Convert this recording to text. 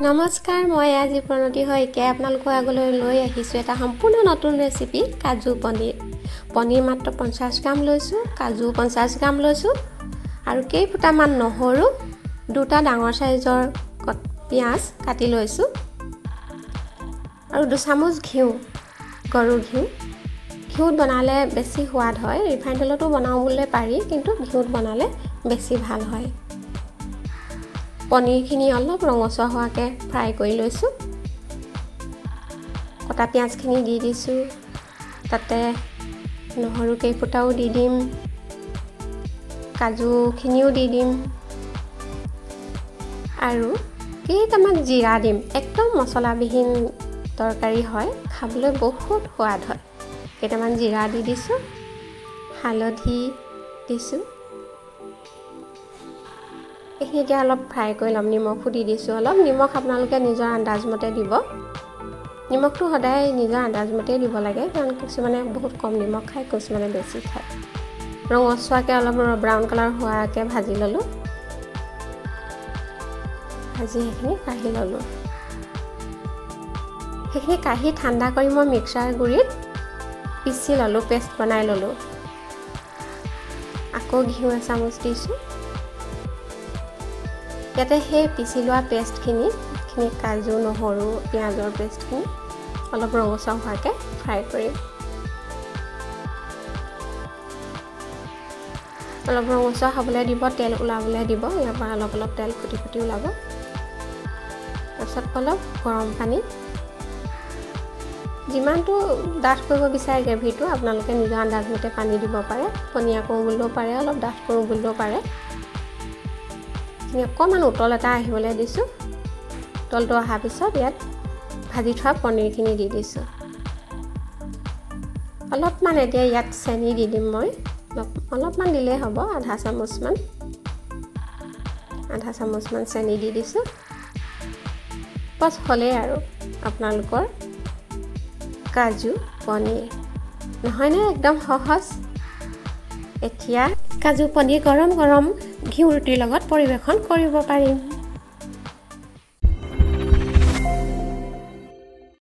নমস্কাৰ, মই আজি প্ৰণতি শইকীয়াই আপোনালোকৰ আগলৈ লৈ আহিছোঁ এটা সম্পূৰ্ণ নতুন ৰেচিপি কাজু পনীৰ। পনীৰ মাত্ৰ 50 গ্ৰাম লৈছোঁ, কাজু 50 গ্ৰাম লৈছোঁ আৰু কেইফুটামান নহৰু, দুটা ডাঙৰ সাইজৰ পিঁয়াজ কাটি লৈছোঁ আৰু 2 চামুচ ঘিউ, গৰু ঘিউ। ঘিউত বনালে বেছি সোৱাদ হয়, ৰিফাইন তেলতো বনাওঁ বুলিলে পাৰি, কিন্তু ঘিউত বনালে বেছি ভাল হয়। পনীৰখিনি অলপ ৰঙচুৱা হোৱাকৈ ফ্ৰাই কৰি লৈছোঁ। কটা পিঁয়াজখিনি দি দিছোঁ, তাতে নহৰু কেইফুটাও দি দিম, কাজুখিনিও দি দিম আৰু কেইটামান জিৰা দিম। একদম মছলাবিহীন তৰকাৰী হয়, খাবলৈ বহুত সোৱাদ হয়। কেইটামান জিৰা দি দিছোঁ, হালধি দিছোঁ। এইখিনি এতিয়া অলপ ফ্ৰাই কৰি ল'ম। নিমখো দি দিছোঁ অলপ। নিমখ আপোনালোকে নিজৰ আন্দাজমতে দিব। নিমখটো সদায় নিজৰ আন্দাজমতেই দিব লাগে, কাৰণ কিছুমানে বহুত কম নিমখ খায়, কিছুমানে বেছি খায়। ৰঙচুৱাকৈ অলপ ব্ৰাউন কালাৰ হোৱাকৈ ভাজি ল'লোঁ। ভাজি সেইখিনি কাঢ়ি ল'লোঁ। সেইখিনি কাঢ়ি ঠাণ্ডা কৰি মই মিক্সাৰ গুড়িত পিচি ল'লোঁ, পেষ্ট বনাই ল'লোঁ। আকৌ ঘিউ এচামুচ দিছোঁ। ইয়াতে সেই পিচি লোৱা পেষ্টখিনি, কাজু, নহৰু, পিঁয়াজৰ পেষ্টখিনি অলপ ৰঙচুৱা হোৱাকৈ ফ্ৰাই কৰিম। অলপ ৰঙচুৱা হ'বলৈ দিব, তেল ওলাবলৈ দিব। ইয়াৰ পৰা অলপ অলপ তেল ফুটি ফুটি ওলাব। তাৰপিছত অলপ গৰম পানী, যিমানটো ডাঠ কৰিব বিচাৰে গ্ৰেভিটো আপোনালোকে নিজৰ আন্দাজমতে পানী দিব পাৰে। পনীয়া কৰোঁ বুলিলেও পাৰে, অলপ ডাঠ কৰোঁ বুলিলেও পাৰে। অকণমান উতল এটা আহিবলৈ দিছোঁ। উতলটো অহাৰ পিছত ইয়াত ভাজি থোৱা পনীৰখিনি দি দিছোঁ। অলপমান এতিয়া ইয়াত চেনি দি দিম মই। অলপমান দিলেই হ'ব, আধা চামুচমান চেনি দি দিছোঁ। বছ হ'লেই আৰু আপোনালোকৰ কাজু পনীৰ। নহয়নে একদম সহজ? এতিয়া কাজু পনীৰ গৰম গৰম ঘিউ ৰুটিৰ লগত পৰিৱেশন কৰিব পাৰিম।